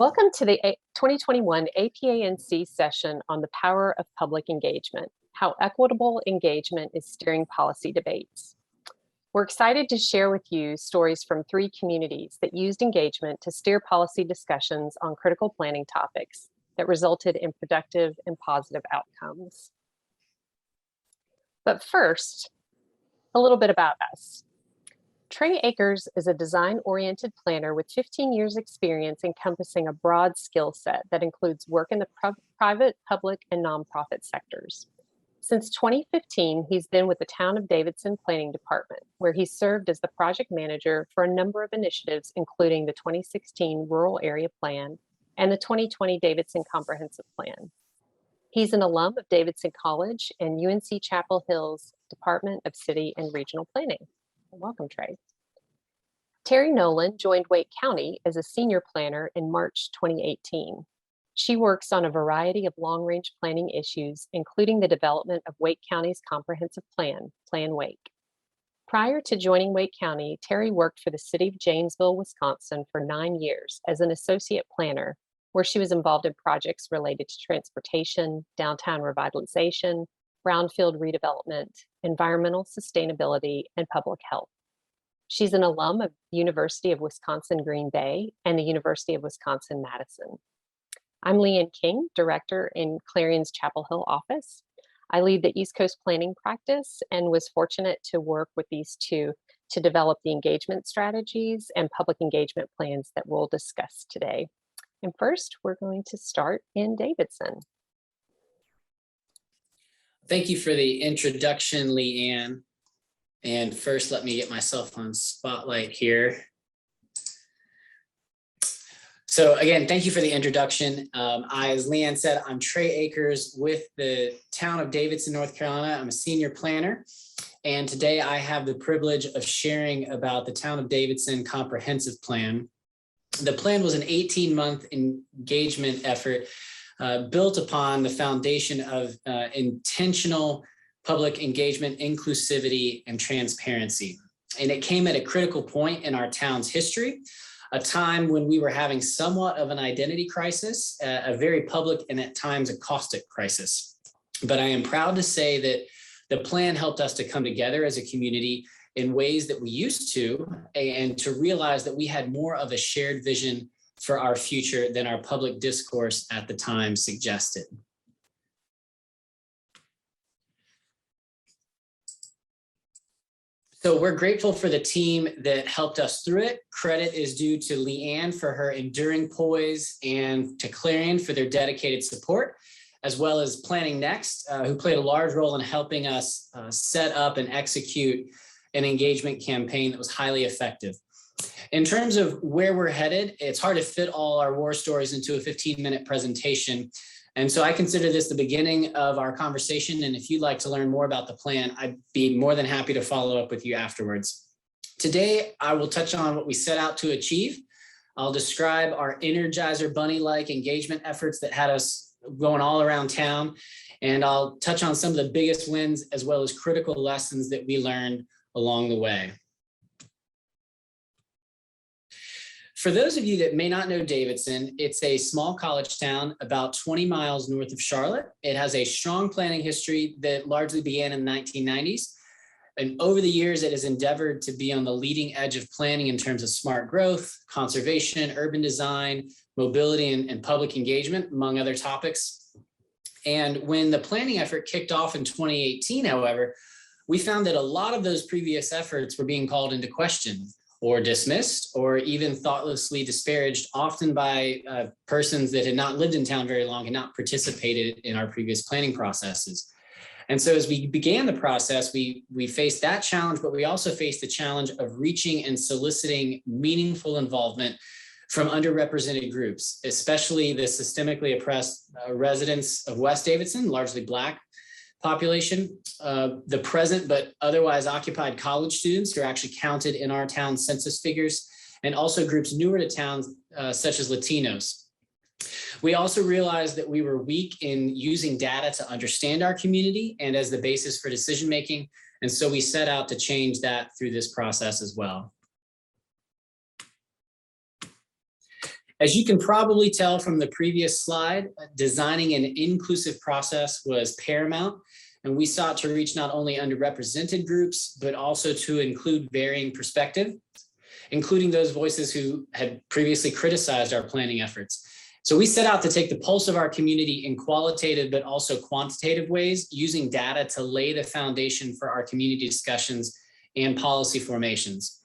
Welcome to the 2021 APANC session on the power of public engagement, how equitable engagement is steering policy debates. We're excited to share with you stories from 3 communities that used engagement to steer policy discussions on critical planning topics that resulted in productive and positive outcomes. But first, a little bit about us. Trey Akers is a design-oriented planner with 15 years experience encompassing a broad skill set that includes work in the private, public, and nonprofit sectors. Since 2015, he's been with the Town of Davidson Planning Department, where he served as the project manager for a number of initiatives, including the 2016 Rural Area Plan and the 2020 Davidson Comprehensive Plan. He's an alum of Davidson College and UNC Chapel Hill's Department of City and Regional Planning. Welcome, Trey. Terry Nolan joined Wake County as a senior planner in March 2018. She works on a variety of long-range planning issues, including the development of Wake County's comprehensive plan, Plan Wake. Prior to joining Wake County, Terry worked for the city of Janesville, Wisconsin for 9 years as an associate planner, where she was involved in projects related to transportation, downtown revitalization, brownfield redevelopment, environmental sustainability, and public health. She's an alum of the University of Wisconsin-Green Bay and the University of Wisconsin-Madison. I'm Leanne King, Director in Clarion's Chapel Hill office. I lead the East Coast planning practice and was fortunate to work with these two to develop the engagement strategies and public engagement plans that we'll discuss today. And first, we're going to start in Davidson. Thank you for the introduction, Leanne. And first, let me get myself on spotlight here. So again, thank you for the introduction. As Leanne said, I'm Trey Akers with the Town of Davidson, North Carolina. I'm a senior planner. And today I have the privilege of sharing about the Town of Davidson Comprehensive Plan. The plan was an 18-month engagement effort built upon the foundation of intentional public engagement, inclusivity, and transparency. And it came at a critical point in our town's history, a time when we were having somewhat of an identity crisis, a very public and at times a caustic crisis. But I am proud to say that the plan helped us to come together as a community in ways that we used to, and to realize that we had more of a shared vision for our future than our public discourse at the time suggested. So we're grateful for the team that helped us through it. Credit is due to Leanne for her enduring poise and to Clarion for their dedicated support, as well as Planning Next, who played a large role in helping us set up and execute an engagement campaign that was highly effective. In terms of where we're headed, it's hard to fit all our war stories into a 15-minute presentation. And so I consider this the beginning of our conversation. And if you'd like to learn more about the plan, I'd be more than happy to follow up with you afterwards. Today, I will touch on what we set out to achieve. I'll describe our Energizer Bunny-like engagement efforts that had us going all around town. And I'll touch on some of the biggest wins as well as critical lessons that we learned along the way. For those of you that may not know Davidson, it's a small college town about 20 miles north of Charlotte. It has a strong planning history that largely began in the 1990s. And over the years, it has endeavored to be on the leading edge of planning in terms of smart growth, conservation, urban design, mobility, and public engagement, among other topics. And when the planning effort kicked off in 2018, however, we found that a lot of those previous efforts were being called into question, or dismissed, or even thoughtlessly disparaged, often by persons that had not lived in town very long and not participated in our previous planning processes. And so as we began the process, we faced that challenge, but we also faced the challenge of reaching and soliciting meaningful involvement from underrepresented groups, especially the systemically oppressed residents of West Davidson, largely Black population, the present but otherwise occupied college students who are actually counted in our town's census figures, and also groups newer to towns such as Latinos. We also realized that we were weak in using data to understand our community and as the basis for decision making, and so we set out to change that through this process as well. As you can probably tell from the previous slide, designing an inclusive process was paramount, and we sought to reach not only underrepresented groups, but also to include varying perspectives, including those voices who had previously criticized our planning efforts. So we set out to take the pulse of our community in qualitative, but also quantitative ways, using data to lay the foundation for our community discussions and policy formations.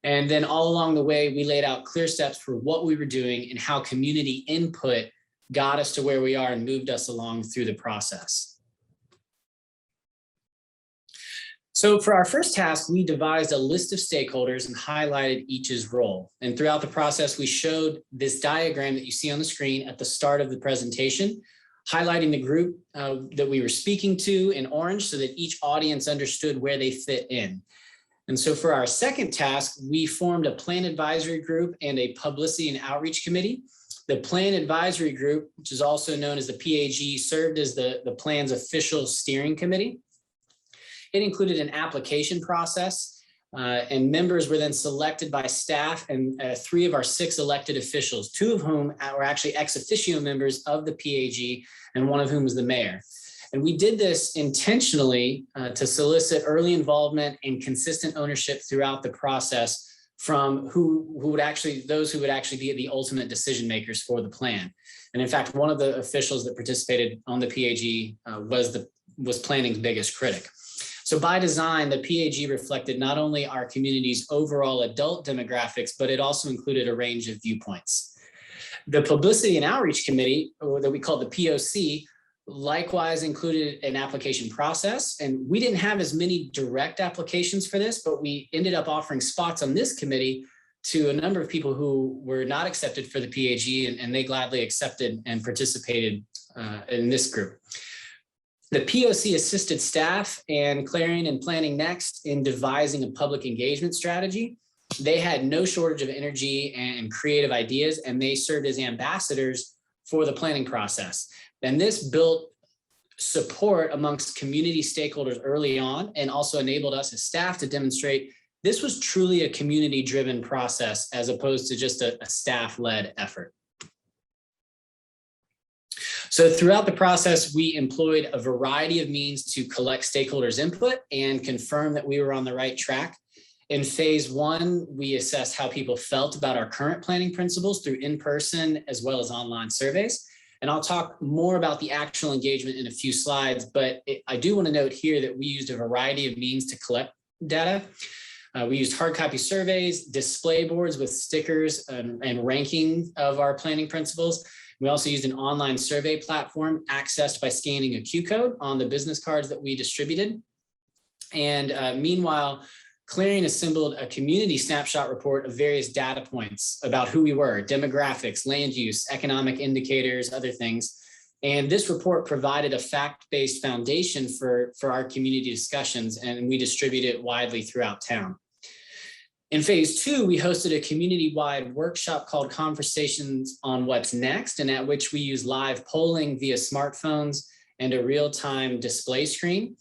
And then all along the way, we laid out clear steps for what we were doing and how community input got us to where we are and moved us along through the process. So for our first task, we devised a list of stakeholders and highlighted each's role. And throughout the process, we showed this diagram that you see on the screen at the start of the presentation, highlighting the group that we were speaking to in orange so that each audience understood where they fit in. And so for our second task, we formed a plan advisory group and a publicity and outreach committee. The plan advisory group, which is also known as the PAG, served as the plan's official steering committee. It included an application process, and members were then selected by staff and 3 of our 6 elected officials, 2 of whom were actually ex officio members of the PAG, and 1 of whom was the mayor. And we did this intentionally to solicit early involvement and consistent ownership throughout the process from those who would actually be the ultimate decision makers for the plan. And in fact, one of the officials that participated on the PAG was planning's biggest critic. So by design, the PAG reflected not only our community's overall adult demographics, but it also included a range of viewpoints. The Publicity and Outreach Committee, or that we call the POC, likewise included an application process. And we didn't have as many direct applications for this, but we ended up offering spots on this committee to a number of people who were not accepted for the PAG, and they gladly accepted and participated in this group. The POC assisted staff and Clarion and Planning Next in devising a public engagement strategy. They had no shortage of energy and creative ideas, and they served as ambassadors for the planning process. And this built support amongst community stakeholders early on, and also enabled us as staff to demonstrate this was truly a community-driven process as opposed to just a staff-led effort. So throughout the process, we employed a variety of means to collect stakeholders' input and confirm that we were on the right track. In phase 1, we assessed how people felt about our current planning principles through in-person as well as online surveys. And I'll talk more about the actual engagement in a few slides, but I do want to note here that we used a variety of means to collect data. We used hard copy surveys, display boards with stickers and ranking of our planning principles. We also used an online survey platform accessed by scanning a Q code on the business cards that we distributed. And meanwhile, Clarion assembled a community snapshot report of various data points about who we were, demographics, land use, economic indicators, other things. And this report provided a fact-based foundation for our community discussions, and we distributed it widely throughout town. In phase 2, we hosted a community-wide workshop called Conversations on What's Next, and at which we used live polling via smartphones and a real-time display screen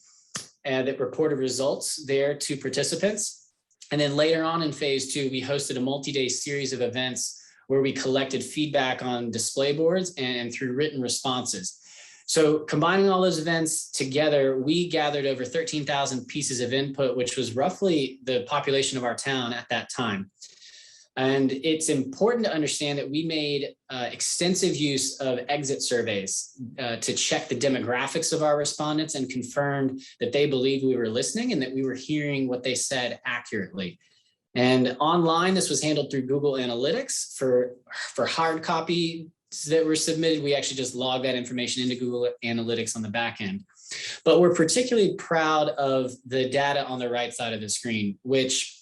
that reported results there to participants. And then later on in phase 2, we hosted a multi-day series of events where we collected feedback on display boards and through written responses. So combining all those events together, we gathered over 13,000 pieces of input, which was roughly the population of our town at that time. And it's important to understand that we made extensive use of exit surveys to check the demographics of our respondents and confirmed that they believed we were listening and that we were hearing what they said accurately. And online, this was handled through Google Analytics. For hard copy that were submitted, we actually just logged that information into Google Analytics on the back end. But we're particularly proud of the data on the right side of the screen, which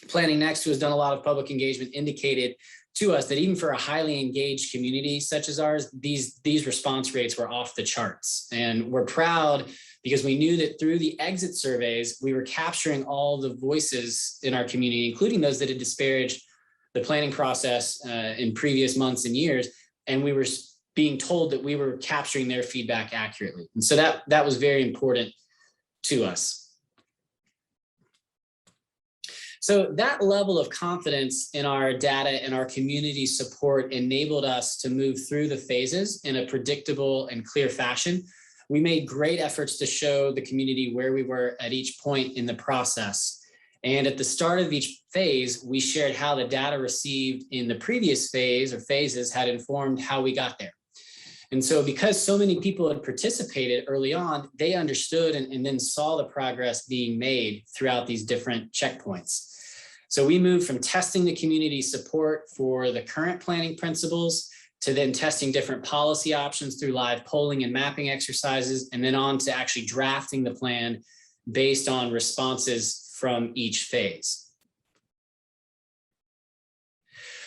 Planning Next, who has done a lot of public engagement, indicated to us that even for a highly engaged community such as ours, these response rates were off the charts. And we're proud because we knew that through the exit surveys, we were capturing all the voices in our community, including those that had disparaged the planning process in previous months and years. And we were being told that we were capturing their feedback accurately. And so that was very important to us. So that level of confidence in our data and our community support enabled us to move through the phases in a predictable and clear fashion. We made great efforts to show the community where we were at each point in the process. And at the start of each phase, we shared how the data received in the previous phase or phases had informed how we got there. And so because so many people had participated early on, they understood and then saw the progress being made throughout these different checkpoints. So we moved from testing the community support for the current planning principles to then testing different policy options through live polling and mapping exercises, and then on to actually drafting the plan based on responses from each phase.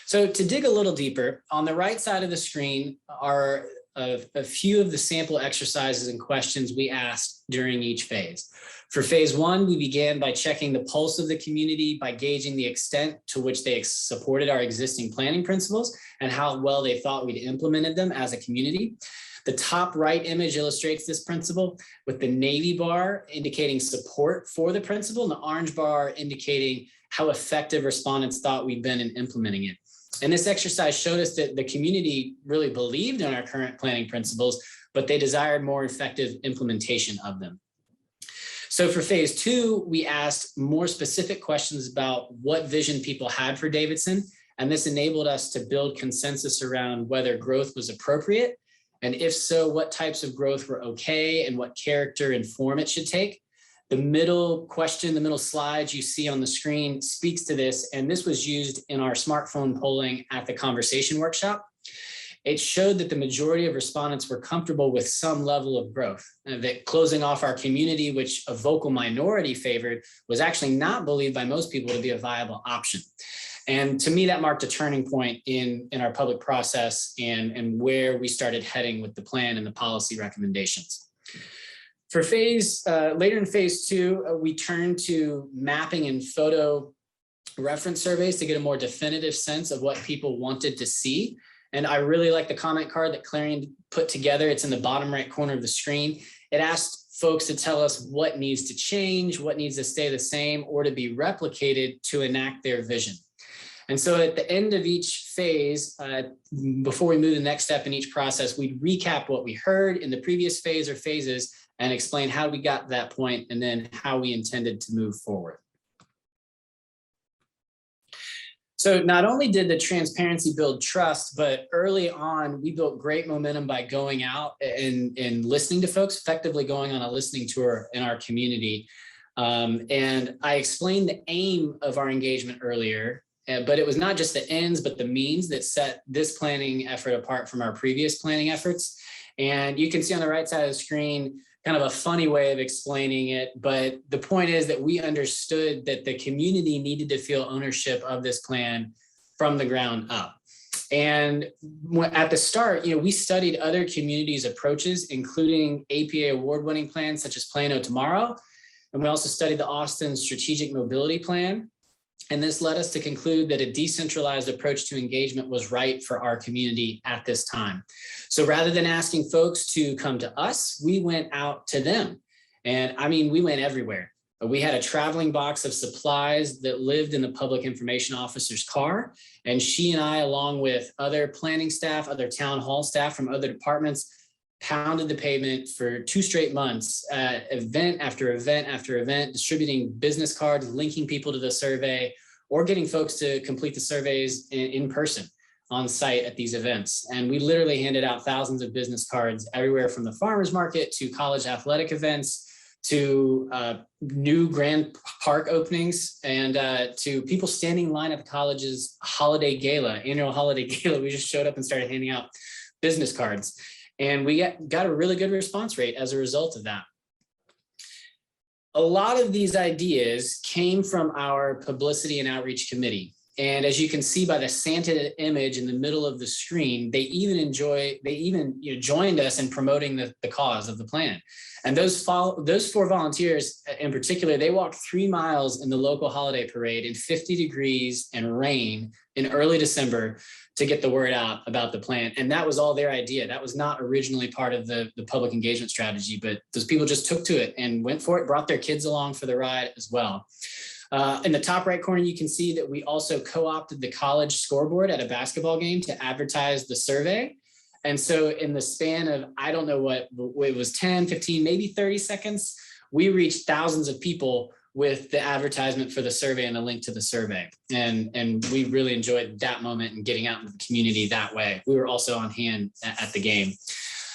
So to dig a little deeper, on the right side of the screen are a few of the sample exercises and questions we asked during each phase. For phase one, we began by checking the pulse of the community by gauging the extent to which they supported our existing planning principles and how well they thought we'd implemented them as a community. The top right image illustrates this principle, with the navy bar indicating support for the principle and the orange bar indicating how effective respondents thought we'd been in implementing it. And this exercise showed us that the community really believed in our current planning principles, but they desired more effective implementation of them. So for phase two, we asked more specific questions about what vision people had for Davidson, and this enabled us to build consensus around whether growth was appropriate, and if so, what types of growth were okay and what character and form it should take. The middle question, the middle slide you see on the screen speaks to this, and this was used in our smartphone polling at the conversation workshop. It showed that the majority of respondents were comfortable with some level of growth, and that closing off our community, which a vocal minority favored, was actually not believed by most people to be a viable option. And to me, that marked a turning point in our public process and where we started heading with the plan and the policy recommendations. For later in phase two, we turned to mapping and photo reference surveys to get a more definitive sense of what people wanted to see. And I really like the comment card that Clarion put together. It's in the bottom right corner of the screen. It asked folks to tell us what needs to change, what needs to stay the same, or to be replicated to enact their vision. And so at the end of each phase, before we move to the next step in each process, we'd recap what we heard in the previous phase or phases and explain how we got to that point and then how we intended to move forward. So not only did the transparency build trust, but early on, we built great momentum by going out and listening to folks, effectively going on a listening tour in our community. And I explained the aim of our engagement earlier, but it was not just the ends, but the means that set this planning effort apart from our previous planning efforts. And you can see on the right side of the screen, kind of a funny way of explaining it, but the point is that we understood that the community needed to feel ownership of this plan from the ground up. And at the start, we studied other communities' approaches, including APA award-winning plans such as Plano Tomorrow, and we also studied the Austin Strategic Mobility Plan. And this led us to conclude that a decentralized approach to engagement was right for our community at this time. So rather than asking folks to come to us, we went out to them. And I mean, we went everywhere. We had a traveling box of supplies that lived in the public information officer's car. And she and I, along with other planning staff, other town hall staff from other departments, pounded the pavement for 2 straight months, event after event after event, distributing business cards, linking people to the survey, or getting folks to complete the surveys in person on site at these events. And we literally handed out thousands of business cards everywhere from the farmers market to college athletic events to new grand park openings and to people standing in line at the college's holiday gala, annual holiday gala. We just showed up and started handing out business cards. And we got a really good response rate as a result of that. A lot of these ideas came from our publicity and outreach committee. And as you can see by the Santa image in the middle of the screen, they even joined us in promoting the cause of the plan. And those 4 volunteers in particular, they walked 3 miles in the local holiday parade in 50 degrees and rain in early December to get the word out about the plan. And that was all their idea. That was not originally part of the public engagement strategy, but those people just took to it and went for it, brought their kids along for the ride as well. In the top right corner, you can see that we also co-opted the college scoreboard at a basketball game to advertise the survey. And so in the span of, I don't know what it was, 10, 15, maybe 30 seconds, we reached thousands of people with the advertisement for the survey and a link to the survey. And we really enjoyed that moment and getting out into the community that way. We were also on hand at the game.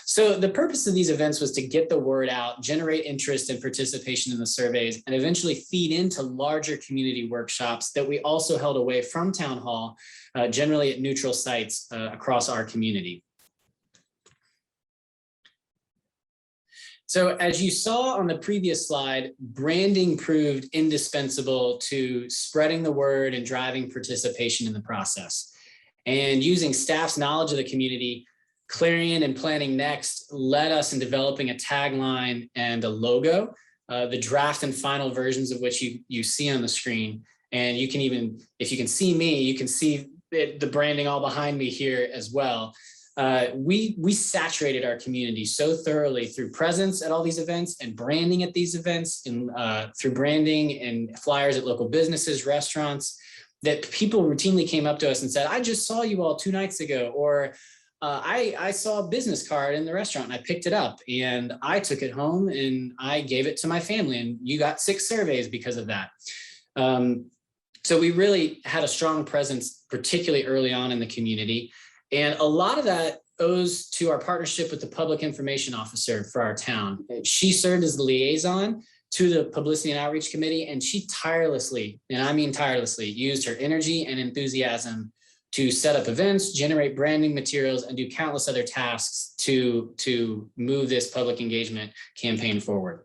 So the purpose of these events was to get the word out, generate interest and participation in the surveys, and eventually feed into larger community workshops that we also held away from Town Hall, generally at neutral sites across our community. So as you saw on the previous slide, branding proved indispensable to spreading the word and driving participation in the process. And using staff's knowledge of the community, Clarion and Planning Next led us in developing a tagline and a logo, the draft and final versions of which you see on the screen. And you can even, if you can see me, you can see the branding all behind me here as well. We saturated our community so thoroughly through presence at all these events and branding at these events, and through branding and flyers at local businesses, restaurants, that people routinely came up to us and said, I just saw you all 2 nights ago, or I saw a business card in the restaurant and I picked it up and I took it home and I gave it to my family, and you got 6 surveys because of that. So we really had a strong presence, particularly early on in the community. And a lot of that owes to our partnership with the public information officer for our town. She served as the liaison to the Publicity and Outreach Committee, and she tirelessly, and I mean tirelessly, used her energy and enthusiasm to set up events, generate branding materials, and do countless other tasks to move this public engagement campaign forward.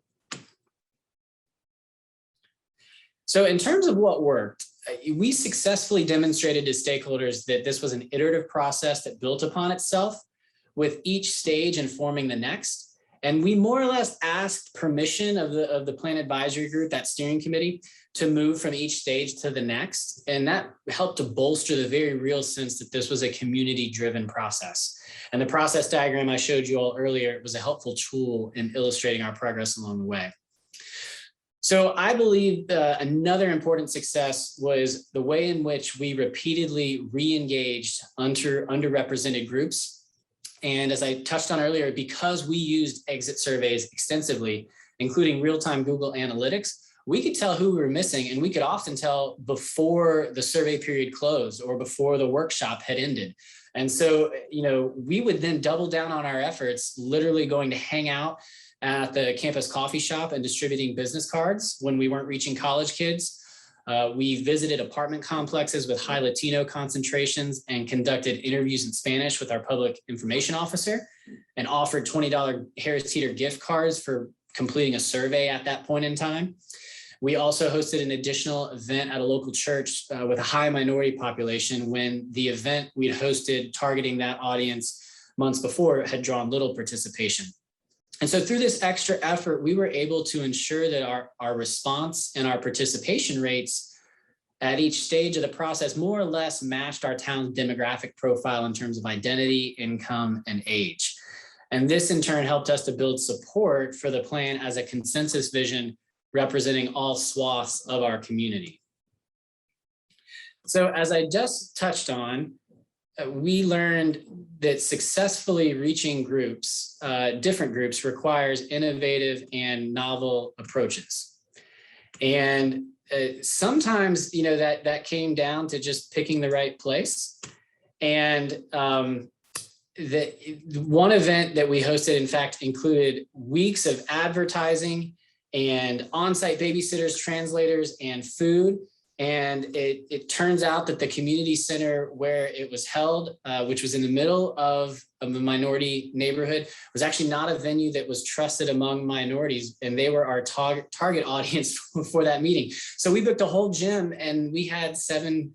So in terms of what worked, we successfully demonstrated to stakeholders that this was an iterative process that built upon itself, with each stage informing the next. And we more or less asked permission of the Plan Advisory Group, that steering committee, to move from each stage to the next. And that helped to bolster the very real sense that this was a community-driven process. And the process diagram I showed you all earlier was a helpful tool in illustrating our progress along the way. So I believe another important success was the way in which we repeatedly re-engaged underrepresented groups. And as I touched on earlier, because we used exit surveys extensively, including real-time Google Analytics, we could tell who we were missing, and we could often tell before the survey period closed or before the workshop had ended. And so, we would then double down on our efforts, literally going to hang out at the campus coffee shop and distributing business cards when we weren't reaching college kids. We visited apartment complexes with high Latino concentrations and conducted interviews in Spanish with our public information officer, and offered $20 Harris Teeter gift cards for completing a survey at that point in time. We also hosted an additional event at a local church with a high minority population, when the event we'd hosted targeting that audience months before had drawn little participation. And so through this extra effort, we were able to ensure that our response and our participation rates at each stage of the process more or less matched our town's demographic profile in terms of identity, income, and age. And this in turn helped us to build support for the plan as a consensus vision representing all swaths of our community. So as I just touched on, we learned that successfully reaching groups, different groups, requires innovative and novel approaches. And sometimes, that came down to just picking the right place. And one event that we hosted, in fact, included weeks of advertising and on-site babysitters, translators, and food. And it turns out that the community center where it was held, which was in the middle of a minority neighborhood, was actually not a venue that was trusted among minorities. And they were our target audience for that meeting. So we booked a whole gym and we had 7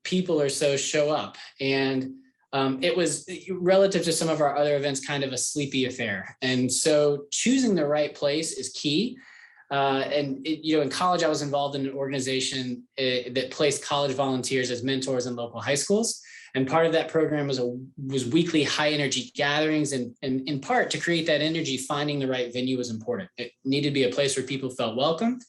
people or so show up. And it was, relative to some of our other events, kind of a sleepy affair. And so choosing the right place is key. In college, I was involved in an organization that placed college volunteers as mentors in local high schools. And part of that program was weekly high energy gatherings. And in part, to create that energy, finding the right venue was important. It needed to be a place where people felt welcome,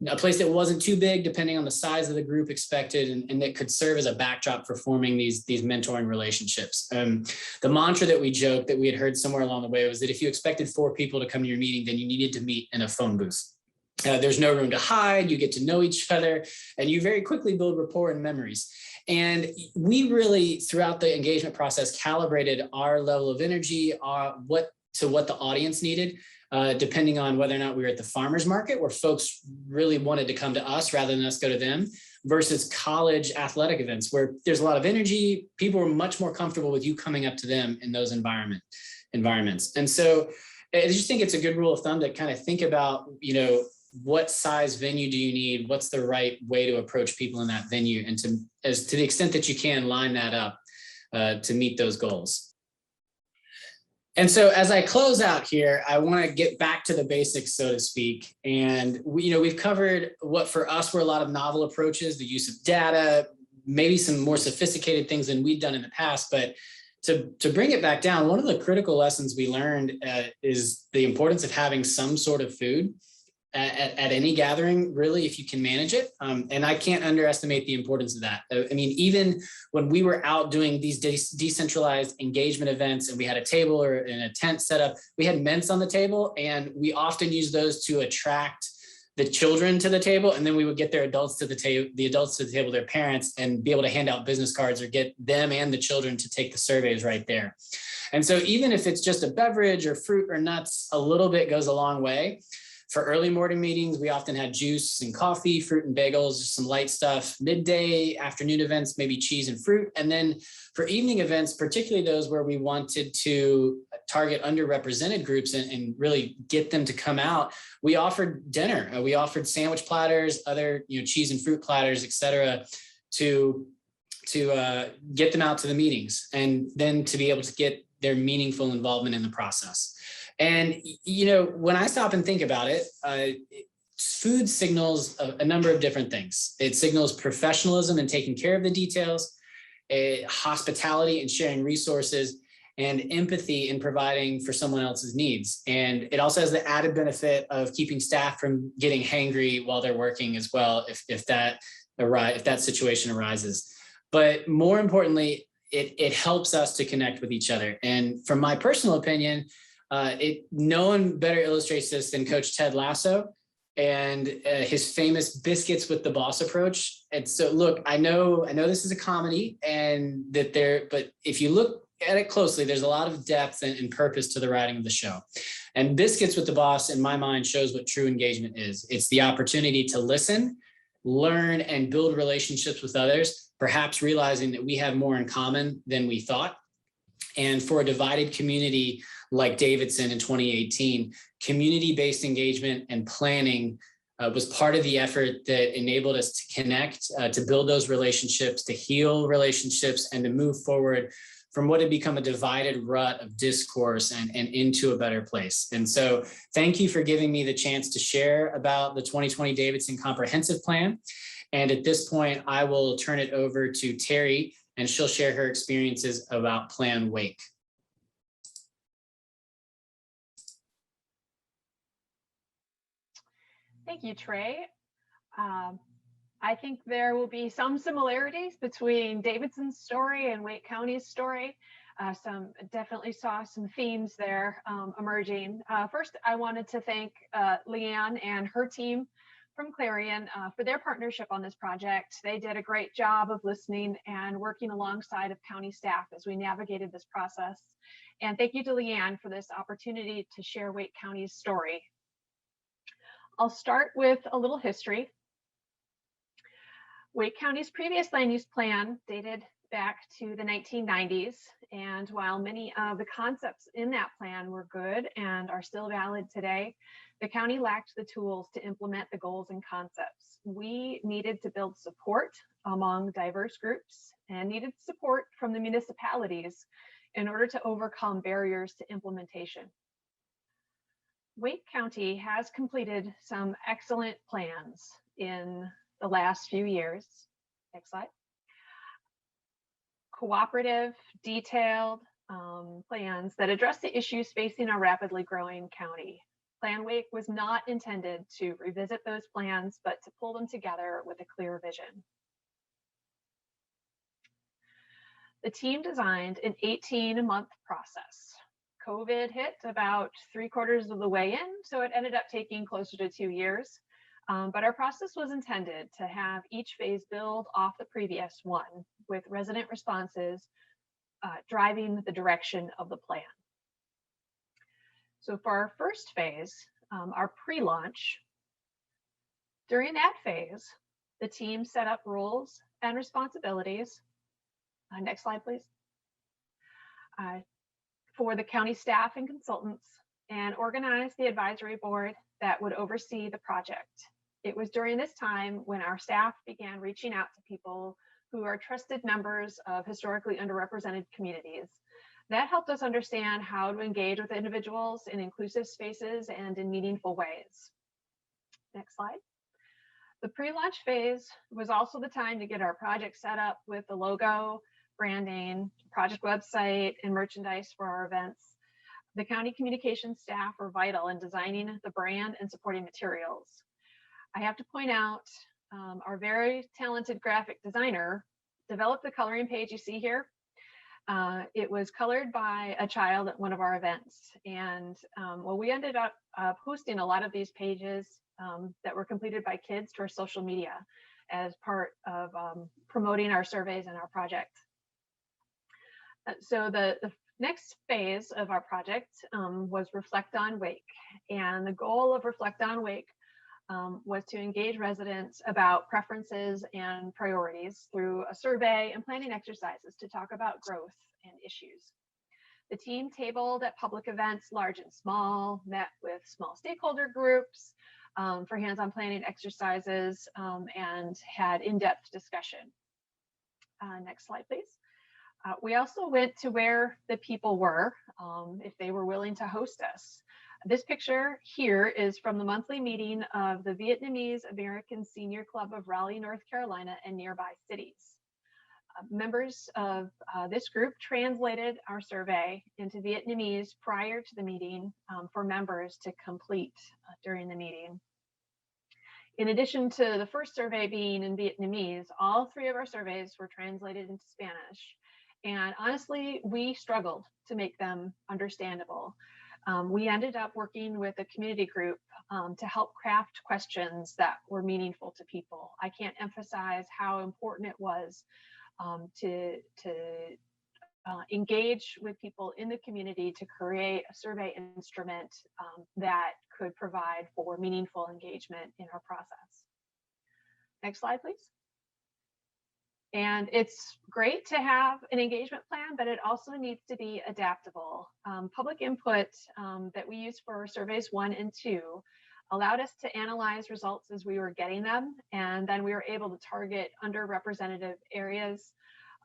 a place that wasn't too big, depending on the size of the group expected, and that could serve as a backdrop for forming these mentoring relationships. The mantra that we joked that we had heard somewhere along the way was that if you expected 4 people to come to your meeting, then you needed to meet in a phone booth. There's no room to hide, you get to know each other, and you very quickly build rapport and memories. And we really, throughout the engagement process, calibrated our level of energy, what the audience needed, depending on whether or not we were at the farmer's market, where folks really wanted to come to us rather than us go to them, versus college athletic events, where there's a lot of energy. People were much more comfortable with you coming up to them in those environments. And so I just think it's a good rule of thumb to kind of think about, what size venue do you need? What's the right way to approach people in that venue? And to the extent that you can, line that up to meet those goals. And so as I close out here, I want to get back to the basics, so to speak. And we've covered what for us were a lot of novel approaches, the use of data, maybe some more sophisticated things than we'd done in the past. But to bring it back down, one of the critical lessons we learned is the importance of having some sort of food at any gathering, really, if you can manage it. And I can't underestimate the importance of that. I mean, even when we were out doing these decentralized engagement events and we had a table or in a tent set up, we had mints on the table, and we often use those to attract the children to the table. And then we would get the adults to the table, their parents, and be able to hand out business cards or get them and the children to take the surveys right there. And so even if it's just a beverage or fruit or nuts, a little bit goes a long way. For early morning meetings, we often had juice and coffee, fruit and bagels, some light stuff. Midday, afternoon events, maybe cheese and fruit. And then for evening events, particularly those where we wanted to target underrepresented groups and really get them to come out, we offered dinner. We offered sandwich platters, other cheese and fruit platters, et cetera, to get them out to the meetings and then to be able to get their meaningful involvement in the process. And, when I stop and think about it, food signals a number of different things. It signals professionalism and taking care of the details, hospitality and sharing resources, and empathy in providing for someone else's needs. And it also has the added benefit of keeping staff from getting hangry while they're working as well, if that situation arises. But more importantly, it helps us to connect with each other. And from my personal opinion, no one better illustrates this than Coach Ted Lasso and his famous biscuits with the boss approach. And so, look, I know this is a comedy, but if you look at it closely, there's a lot of depth and purpose to the writing of the show. And biscuits with the boss, in my mind, shows what true engagement is. It's the opportunity to listen, learn, and build relationships with others, perhaps realizing that we have more in common than we thought. And for a divided community like Davidson in 2018, community-based engagement and planning was part of the effort that enabled us to connect, to build those relationships, to heal relationships, and to move forward from what had become a divided rut of discourse and into a better place. And so thank you for giving me the chance to share about the 2020 Davidson Comprehensive Plan. And at this point, I will turn it over to Terry, and she'll share her experiences about Plan Wake. Thank you, Trey. I think there will be some similarities between Davidson's story and Wake County's story. Definitely saw some themes there emerging. First, I wanted to thank Leanne and her team from Clarion for their partnership on this project. They did a great job of listening and working alongside of county staff as we navigated this process. And thank you to Leanne for this opportunity to share Wake County's story. I'll start with a little history. Wake County's previous land use plan dated back to the 1990s. And while many of the concepts in that plan were good and are still valid today, the county lacked the tools to implement the goals and concepts. We needed to build support among diverse groups and needed support from the municipalities in order to overcome barriers to implementation. Wake County has completed some excellent plans in the last few years. Next slide. Cooperative, detailed plans that address the issues facing our rapidly growing county. Plan Wake was not intended to revisit those plans, but to pull them together with a clear vision. The team designed an 18-month process. COVID hit about 3/4 of the way in, so it ended up taking closer to 2 years. But our process was intended to have each phase build off the previous one, with resident responses driving the direction of the plan. So for our first phase, our pre-launch, during that phase, the team set up roles and responsibilities. Next slide, please. For the county staff and consultants, and organized the advisory board that would oversee the project. It was during this time when our staff began reaching out to people who are trusted members of historically underrepresented communities. That helped us understand how to engage with individuals in inclusive spaces and in meaningful ways. Next slide. The pre-launch phase was also the time to get our project set up with the logo, branding, project website, and merchandise for our events. The county communications staff were vital in designing the brand and supporting materials. I have to point out, our very talented graphic designer developed the coloring page you see here. It was colored by a child at one of our events. And well, we ended up posting a lot of these pages that were completed by kids to our social media as part of promoting our surveys and our project. So the next phase of our project was Reflect on Wake. And the goal of Reflect on Wake was to engage residents about preferences and priorities through a survey and planning exercises to talk about growth and issues. The team tabled at public events, large and small, met with small stakeholder groups for hands-on planning exercises, and had in-depth discussion. Next slide, please. We also went to where the people were, if they were willing to host us. This picture here is from the monthly meeting of the Vietnamese American Senior Club of Raleigh, North Carolina, and nearby cities. Members of this group translated our survey into Vietnamese prior to the meeting for members to complete during the meeting. In addition to the first survey being in Vietnamese, all 3 of our surveys were translated into Spanish. And honestly, we struggled to make them understandable. We ended up working with a community group to help craft questions that were meaningful to people. I can't emphasize how important it was to engage with people in the community to create a survey instrument that could provide for meaningful engagement in our process. Next slide, please. And it's great to have an engagement plan, but it also needs to be adaptable. Public input that we used for surveys 1 and 2 allowed us to analyze results as we were getting them, and then we were able to target underrepresented areas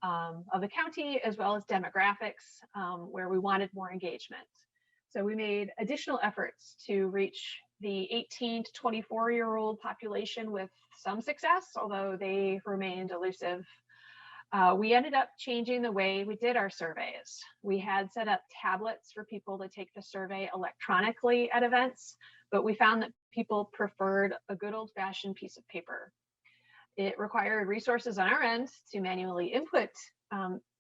of the county, as well as demographics where we wanted more engagement. So we made additional efforts to reach the 18 to 24-year-old population with some success, although they remained elusive. We ended up changing the way we did our surveys. We had set up tablets for people to take the survey electronically at events, but we found that people preferred a good old-fashioned piece of paper. It required resources on our end to manually input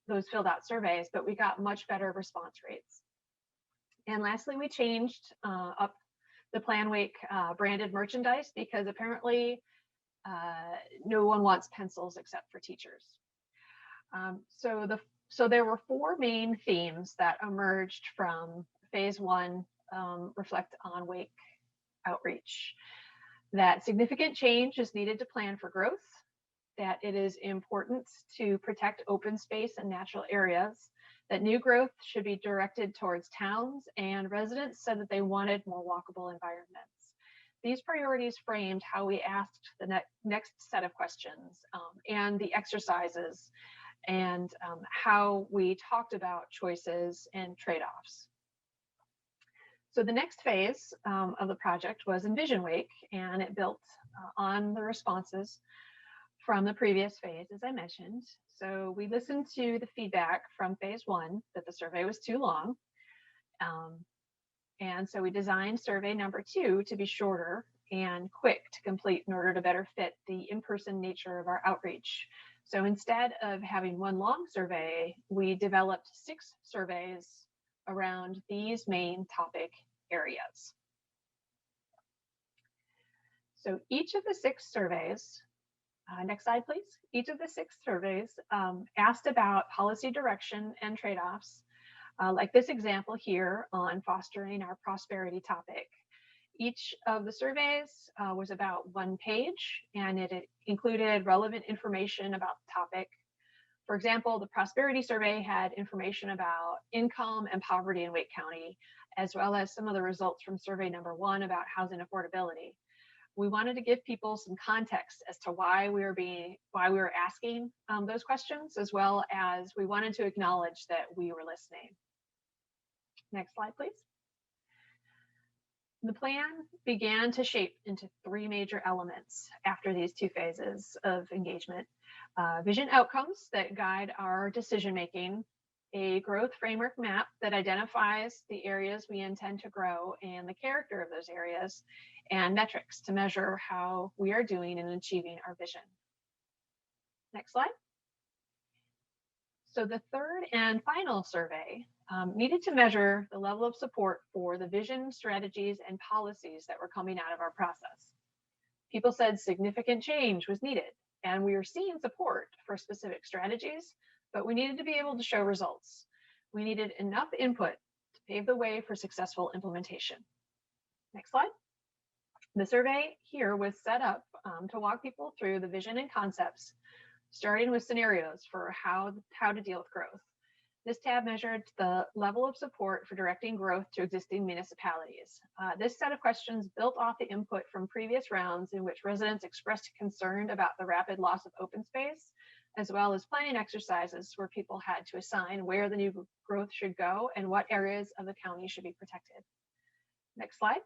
those filled out surveys, but we got much better response rates. And lastly, we changed up the Plan Wake branded merchandise because apparently no one wants pencils except for teachers. So there were 4 main themes that emerged from phase 1 Reflect on Wake outreach. That significant change is needed to plan for growth, that it is important to protect open space and natural areas, that new growth should be directed towards towns, and residents said that they wanted more walkable environments. These priorities framed how we asked the next set of questions and the exercises, and how we talked about choices and trade-offs. So the next phase of the project was Envision Wake, and it built on the responses from the previous phase, as I mentioned. So we listened to the feedback from phase 1 that the survey was too long. And so we designed survey number 2 to be shorter and quick to complete in order to better fit the in-person nature of our outreach. So instead of having one long survey, we developed 6 surveys around these main topic areas. So each of the 6 surveys, next slide, please. Each of the 6 surveys asked about policy direction and trade-offs, like this example here on fostering our prosperity topic. Each of the surveys was about 1 page, and it included relevant information about the topic. For example, the prosperity survey had information about income and poverty in Wake County, as well as some of the results from survey number 1 about housing affordability. We wanted to give people some context as to why we were asking those questions, as well as we wanted to acknowledge that we were listening. Next slide, please. The plan began to shape into 3 major elements after these 2 phases of engagement. Vision outcomes that guide our decision-making, a growth framework map that identifies the areas we intend to grow and the character of those areas, and metrics to measure how we are doing in achieving our vision. Next slide. So the third and final survey needed to measure the level of support for the vision, strategies, and policies that were coming out of our process. People said significant change was needed, and we were seeing support for specific strategies, but we needed to be able to show results. We needed enough input to pave the way for successful implementation. Next slide. The survey here was set up to walk people through the vision and concepts, starting with scenarios for how to deal with growth. This tab measured the level of support for directing growth to existing municipalities. This set of questions built off the input from previous rounds in which residents expressed concern about the rapid loss of open space, as well as planning exercises where people had to assign where the new growth should go and what areas of the county should be protected. Next slide.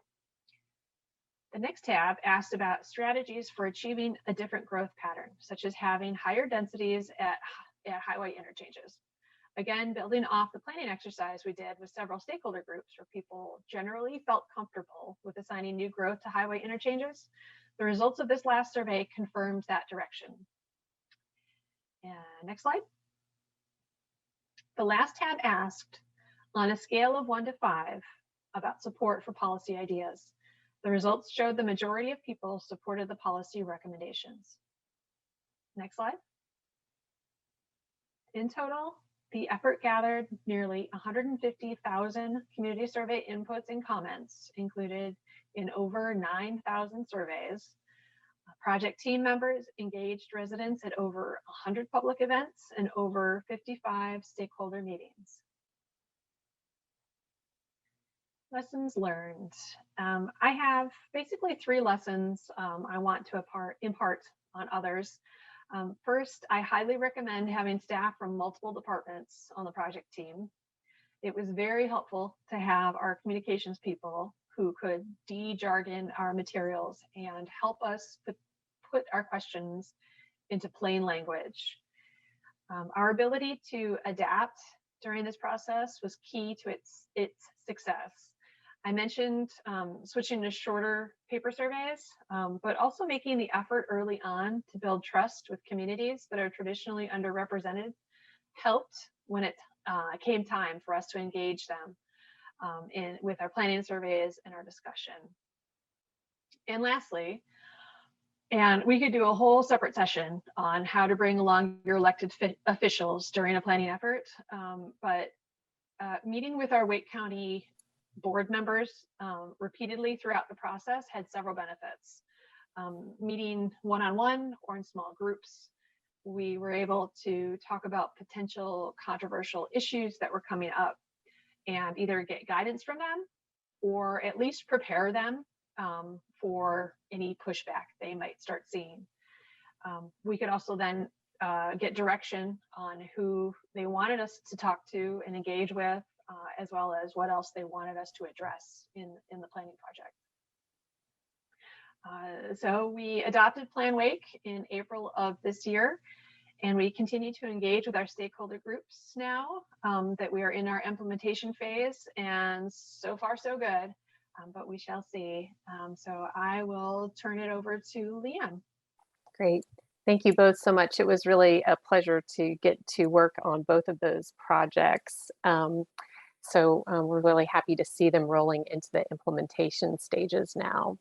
The next tab asked about strategies for achieving a different growth pattern, such as having higher densities at highway interchanges. Again, building off the planning exercise we did with several stakeholder groups where people generally felt comfortable with assigning new growth to highway interchanges. The results of this last survey confirmed that direction. And next slide. The last tab asked, on a scale of 1 to 5, about support for policy ideas. The results showed the majority of people supported the policy recommendations. Next slide. In total, the effort gathered nearly 150,000 community survey inputs and comments included in over 9,000 surveys. Project team members engaged residents at over 100 public events and over 55 stakeholder meetings. Lessons learned. I have basically 3 lessons I want to impart on others. First, I highly recommend having staff from multiple departments on the project team. It was very helpful to have our communications people who could de-jargon our materials and help us put our questions into plain language. Our ability to adapt during this process was key to its success. I mentioned switching to shorter paper surveys, but also making the effort early on to build trust with communities that are traditionally underrepresented helped when it came time for us to engage them with our planning surveys and our discussion. And lastly, and we could do a whole separate session on how to bring along your elected officials during a planning effort, but meeting with our Wake County board members repeatedly throughout the process had several benefits. Meeting one-on-one or in small groups, we were able to talk about potential controversial issues that were coming up and either get guidance from them or at least prepare them for any pushback they might start seeing. We could also then get direction on who they wanted us to talk to and engage with, as well as what else they wanted us to address in the planning project. So we adopted Plan Wake in April of this year, And we continue to engage with our stakeholder groups now that we are in our implementation phase, and so far so good, but we shall see. So I will turn it over to Leanne. Great. Thank you both so much. It was really a pleasure to get to work on both of those projects. We're really happy to see them rolling into the implementation stages now.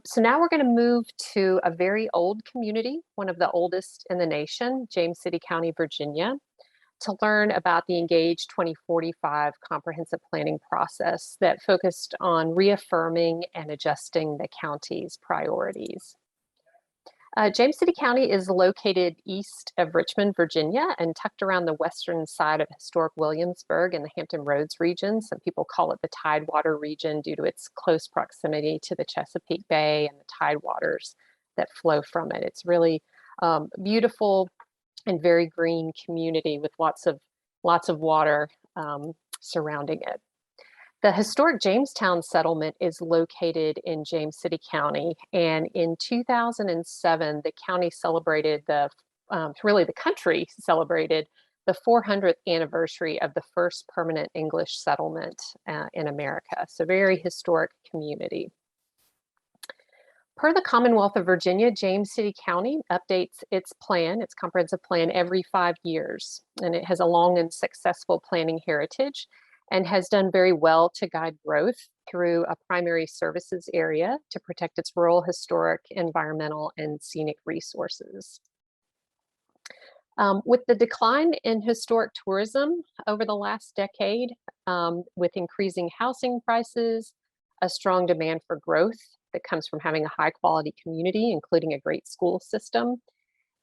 So now we're going to move to a very old community, one of the oldest in the nation, James City County, Virginia, to learn about the Engage 2045 comprehensive planning process that focused on reaffirming and adjusting the county's priorities. James City County is located east of Richmond, Virginia, and tucked around the western side of historic Williamsburg in the Hampton Roads region. Some people call it the Tidewater region due to its close proximity to the Chesapeake Bay and the tidewaters that flow from it. It's really beautiful and very green community with lots of water surrounding it. The historic Jamestown settlement is located in James City County, and in 2007, the county celebrated really the country celebrated the 400th anniversary of the first permanent English settlement in America. So very historic community. Per the Commonwealth of Virginia, James City County updates its comprehensive plan every 5 years, and it has a long and successful planning heritage and has done very well to guide growth through a primary services area to protect its rural, historic, environmental, and scenic resources. With the decline in historic tourism over the last decade, with increasing housing prices, a strong demand for growth that comes from having a high quality community, including a great school system,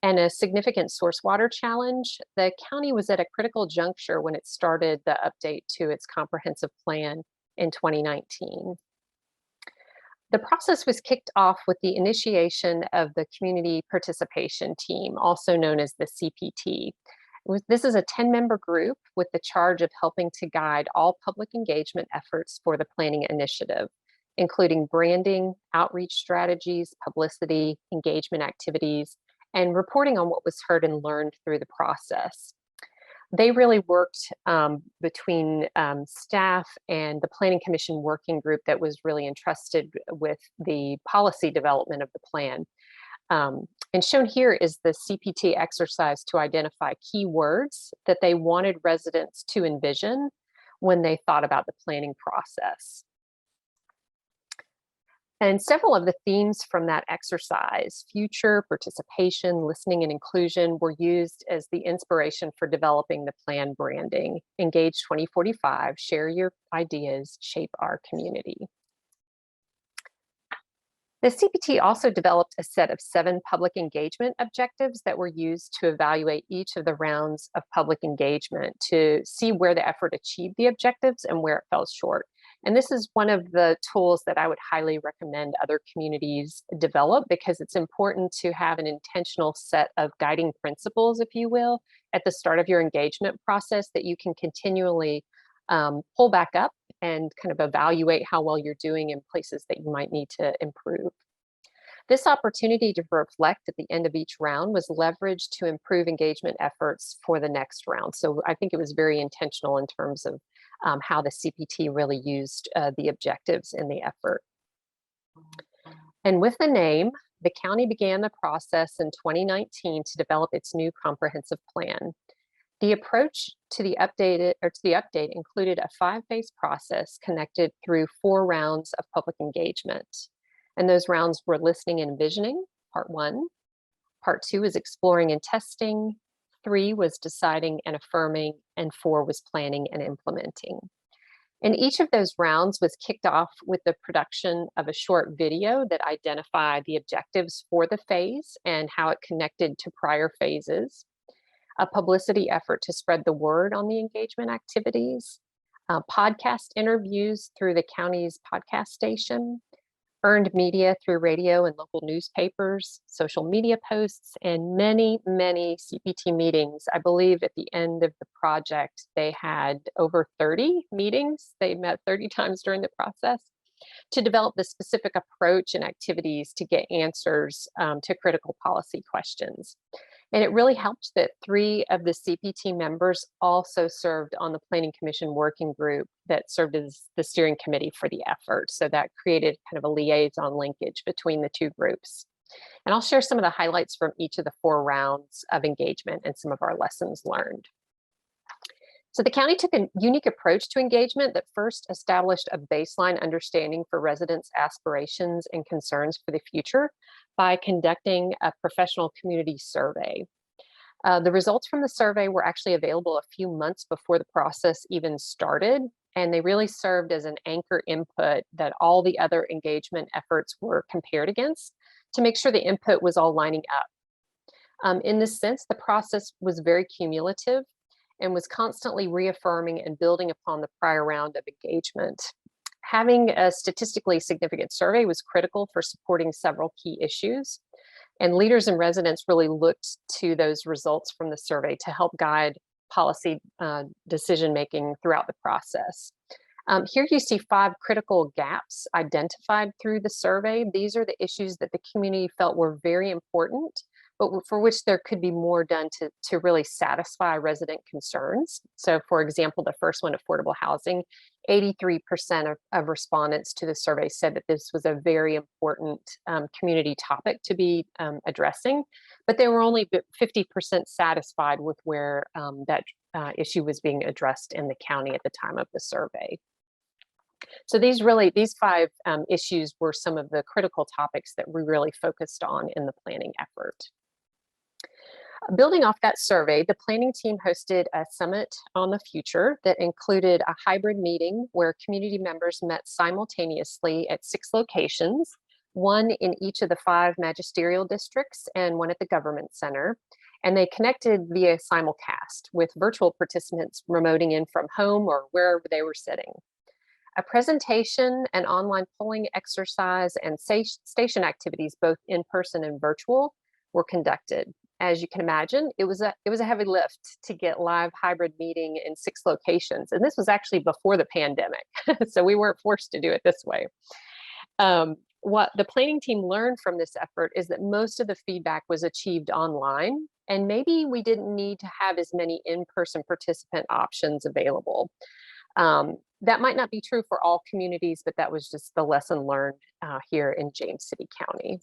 and a significant source water challenge, the county was at a critical juncture when it started the update to its comprehensive plan in 2019. The process was kicked off with the initiation of the Community Participation Team, also known as the CPT. This is a 10-member group with the charge of helping to guide all public engagement efforts for the planning initiative, including branding, outreach strategies, publicity, engagement activities, and reporting on what was heard and learned through the process. They really worked between staff and the Planning Commission working group that was really entrusted with the policy development of the plan. And shown here is the CPT exercise to identify key words that they wanted residents to envision when they thought about the planning process. And several of the themes from that exercise, future, participation, listening, and inclusion, were used as the inspiration for developing the plan branding. Engage 2045, share your ideas, shape our community. The CPT also developed a set of 7 public engagement objectives that were used to evaluate each of the rounds of public engagement to see where the effort achieved the objectives and where it fell short. And this is one of the tools that I would highly recommend other communities develop, because it's important to have an intentional set of guiding principles, if you will, at the start of your engagement process that you can continually pull back up and kind of evaluate how well you're doing in places that you might need to improve. This opportunity to reflect at the end of each round was leveraged to improve engagement efforts for the next round. So I think it was very intentional in terms of how the CPT really used the objectives in the effort. And with the name, the county began the process in 2019 to develop its new comprehensive plan. The approach to the update included a 5-phase process connected through 4 rounds of public engagement. And those rounds were listening and envisioning, part 1. Part 2 is exploring and testing. 3 was deciding and affirming, and 4 was planning and implementing. And each of those rounds was kicked off with the production of a short video that identified the objectives for the phase and how it connected to prior phases, a publicity effort to spread the word on the engagement activities, podcast interviews through the county's podcast station, earned media through radio and local newspapers, social media posts, and many, many CPT meetings. I believe at the end of the project, they had over 30 meetings. They met 30 times during the process to develop the specific approach and activities to get answers to critical policy questions. And it really helped that 3 of the CPT members also served on the Planning Commission working group that served as the steering committee for the effort. So that created kind of a liaison linkage between the 2 groups. And I'll share some of the highlights from each of the 4 rounds of engagement and some of our lessons learned. So the county took a unique approach to engagement that first established a baseline understanding for residents' aspirations and concerns for the future by conducting a professional community survey. The results from the survey were actually available a few months before the process even started, and they really served as an anchor input that all the other engagement efforts were compared against to make sure the input was all lining up. In this sense, the process was very cumulative and was constantly reaffirming and building upon the prior round of engagement. Having a statistically significant survey was critical for supporting several key issues, and leaders and residents really looked to those results from the survey to help guide policy decision-making throughout the process. Here you see 5 critical gaps identified through the survey. These are the issues that the community felt were very important, but for which there could be more done to really satisfy resident concerns. So for example, the first one, affordable housing, 83% of respondents to the survey said that this was a very important community topic to be addressing, but they were only 50% satisfied with where that issue was being addressed in the county at the time of the survey. So these 5 issues were some of the critical topics that we really focused on in the planning effort. Building off that survey, the planning team hosted a summit on the future that included a hybrid meeting where community members met simultaneously at 6 locations, 1 in each of the 5 magisterial districts and 1 at the government center. And they connected via simulcast with virtual participants remoting in from home or wherever they were sitting. A presentation, an online polling exercise, and station activities, both in person and virtual, were conducted. As you can imagine, it was a heavy lift to get live hybrid meeting in 6 locations. And this was actually before the pandemic. So we weren't forced to do it this way. What the planning team learned from this effort is that most of the feedback was achieved online, and maybe we didn't need to have as many in-person participant options available. That might not be true for all communities, but that was just the lesson learned here in James City County.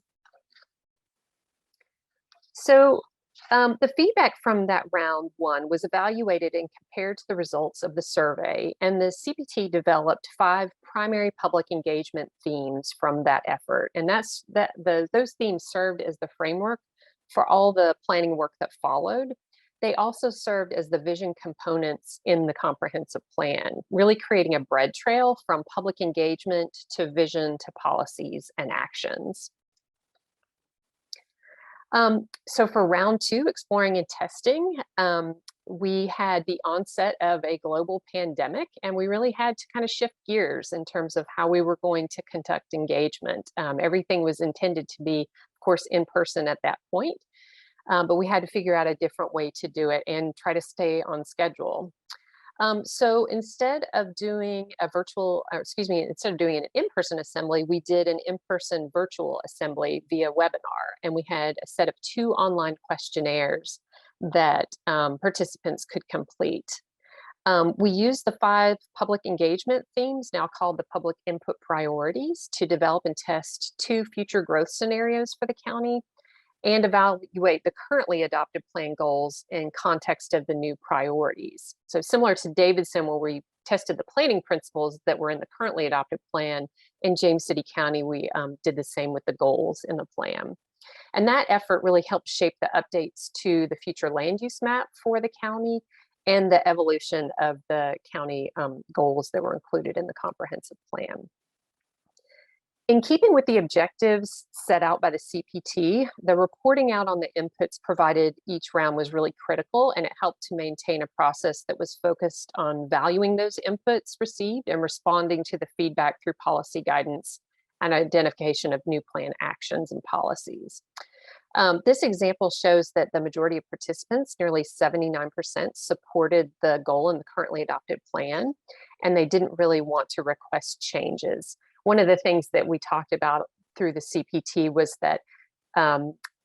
So the feedback from that round 1 was evaluated and compared to the results of the survey, and the CPT developed 5 primary public engagement themes from that effort. And those themes served as the framework for all the planning work that followed. They also served as the vision components in the comprehensive plan, really creating a bread trail from public engagement to vision to policies and actions. So for round 2, exploring and testing, we had the onset of a global pandemic, and we really had to kind of shift gears in terms of how we were going to conduct engagement. Everything was intended to be, of course, in person at that point, but we had to figure out a different way to do it and try to stay on schedule. So instead of doing instead of doing an in-person assembly, we did an in-person virtual assembly via webinar, and we had a set of 2 online questionnaires that participants could complete. We used the 5 public engagement themes, now called the public input priorities, to develop and test 2 future growth scenarios for the county and evaluate the currently adopted plan goals in context of the new priorities. So similar to Davidson, where we tested the planning principles that were in the currently adopted plan, in James City County, we did the same with the goals in the plan. And that effort really helped shape the updates to the future land use map for the county and the evolution of the county goals that were included in the comprehensive plan. In keeping with the objectives set out by the CPT, the reporting out on the inputs provided each round was really critical, and it helped to maintain a process that was focused on valuing those inputs received and responding to the feedback through policy guidance and identification of new plan actions and policies. This example shows that the majority of participants, nearly 79%, supported the goal in the currently adopted plan, and they didn't really want to request changes. One of the things that we talked about through the CPT was that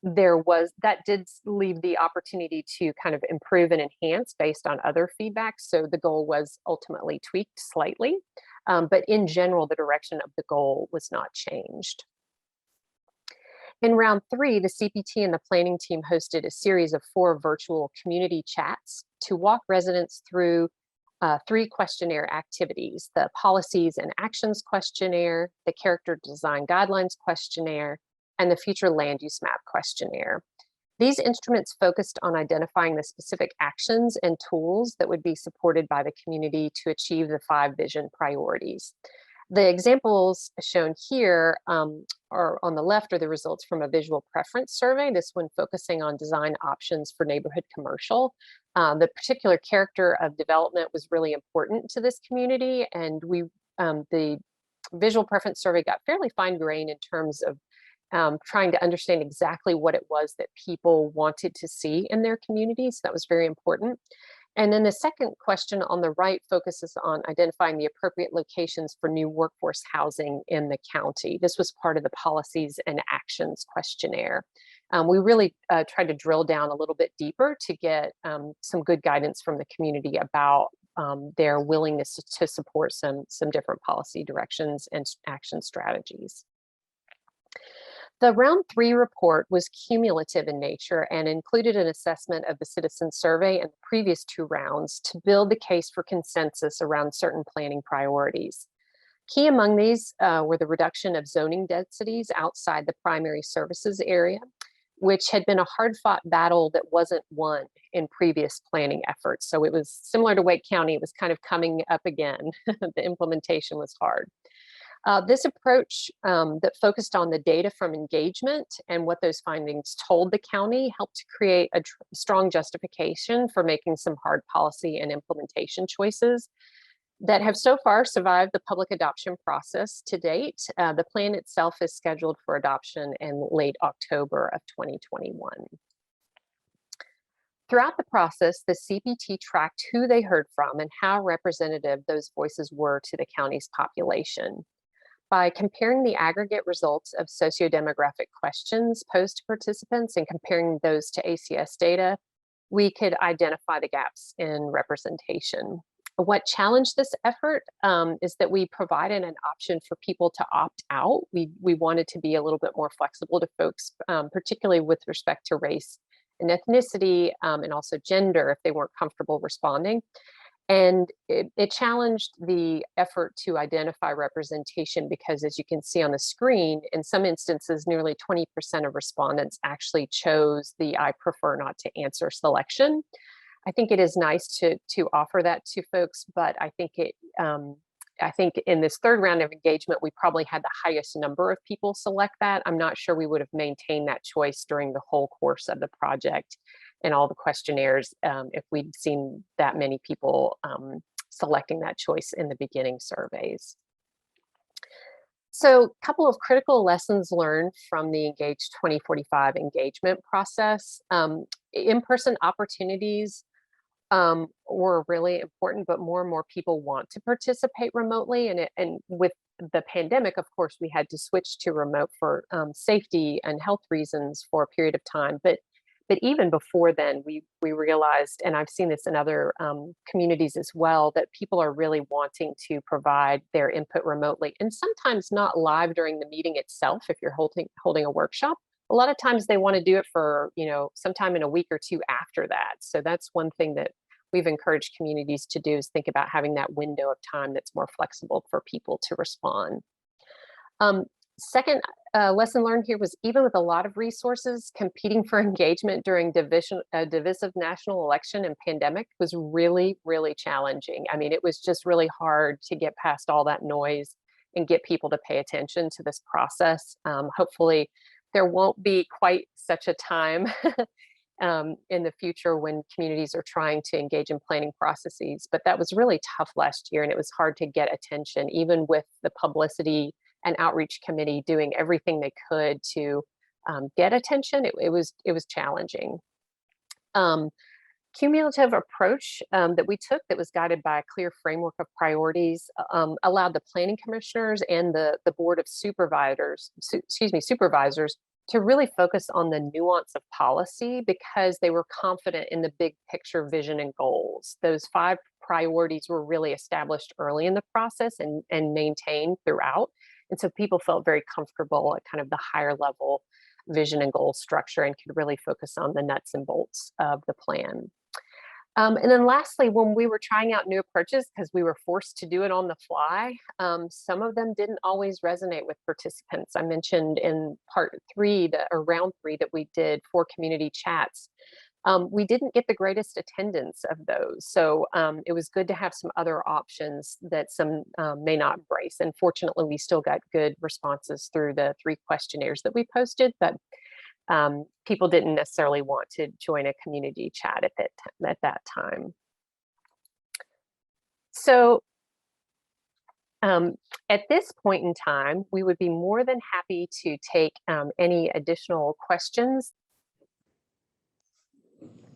that did leave the opportunity to kind of improve and enhance based on other feedback. So the goal was ultimately tweaked slightly, but in general, the direction of the goal was not changed. In round 3, the CPT and the planning team hosted a series of 4 virtual community chats to walk residents through 3 questionnaire activities: the policies and actions questionnaire, the character design guidelines questionnaire, and the future land use map questionnaire. These instruments focused on identifying the specific actions and tools that would be supported by the community to achieve the 5 vision priorities. The examples shown here are on the left are the results from a visual preference survey, this one focusing on design options for neighborhood commercial. The particular character of development was really important to this community, and the visual preference survey got fairly fine-grained in terms of trying to understand exactly what it was that people wanted to see in their communities. That was very important. And then the second question on the right focuses on identifying the appropriate locations for new workforce housing in the county. This was part of the policies and actions questionnaire. We really tried to drill down a little bit deeper to get some good guidance from the community about their willingness to support some different policy directions and action strategies. The round 3 report was cumulative in nature and included an assessment of the citizen survey and the previous 2 rounds to build the case for consensus around certain planning priorities. Key among these were the reduction of zoning densities outside the primary services area, which had been a hard-fought battle that wasn't won in previous planning efforts. So it was similar to Wake County, it was kind of coming up again. The implementation was hard. This approach that focused on the data from engagement and what those findings told the county helped to create a strong justification for making some hard policy and implementation choices that have so far survived the public adoption process to date. The plan itself is scheduled for adoption in late October of 2021. Throughout the process, the CPT tracked who they heard from and how representative those voices were to the county's population. By comparing the aggregate results of sociodemographic questions posed to participants and comparing those to ACS data, we could identify the gaps in representation. What challenged this effort is that we provided an option for people to opt out. We wanted to be a little bit more flexible to folks, particularly with respect to race and ethnicity, and also gender if they weren't comfortable responding. And it challenged the effort to identify representation because, as you can see on the screen, in some instances, nearly 20% of respondents actually chose the "I prefer not to answer" selection. I think it is nice to offer that to folks, but I think in this 3rd round of engagement, we probably had the highest number of people select that. I'm not sure we would have maintained that choice during the whole course of the project and all the questionnaires if we'd seen that many people selecting that choice in the beginning surveys. So a couple of critical lessons learned from the Engage 2045 engagement process. In-person opportunities were really important, but more and more people want to participate remotely. And with the pandemic, of course, we had to switch to remote for safety and health reasons for a period of time. But even before then, we realized, and I've seen this in other communities as well, that people are really wanting to provide their input remotely, and sometimes not live during the meeting itself. If you're holding a workshop, a lot of times they want to do it for, sometime in a week or 2 after that. So that's one thing that we've encouraged communities to do, is think about having that window of time that's more flexible for people to respond. Second lesson learned here was, even with a lot of resources, competing for engagement during a divisive national election and pandemic was really, really challenging. I mean, it was just really hard to get past all that noise and get people to pay attention to this process. Hopefully there won't be quite such a time in the future when communities are trying to engage in planning processes, but that was really tough last year, and it was hard to get attention, even with the publicity and outreach committee doing everything they could to get attention. It was challenging. Cumulative approach that we took, that was guided by a clear framework of priorities, allowed the planning commissioners and the board of supervisors to really focus on the nuance of policy because they were confident in the big picture vision and goals. Those 5 priorities were really established early in the process and maintained throughout. And so people felt very comfortable at kind of the higher level vision and goal structure and could really focus on the nuts and bolts of the plan. And then lastly, when we were trying out new approaches, because we were forced to do it on the fly, some of them didn't always resonate with participants. I mentioned in part 3, or round 3 that we did for community chats, we didn't get the greatest attendance of those. So it was good to have some other options that some may not embrace. And fortunately, we still got good responses through the 3 questionnaires that we posted, but people didn't necessarily want to join a community chat at that time. So at this point in time, we would be more than happy to take any additional questions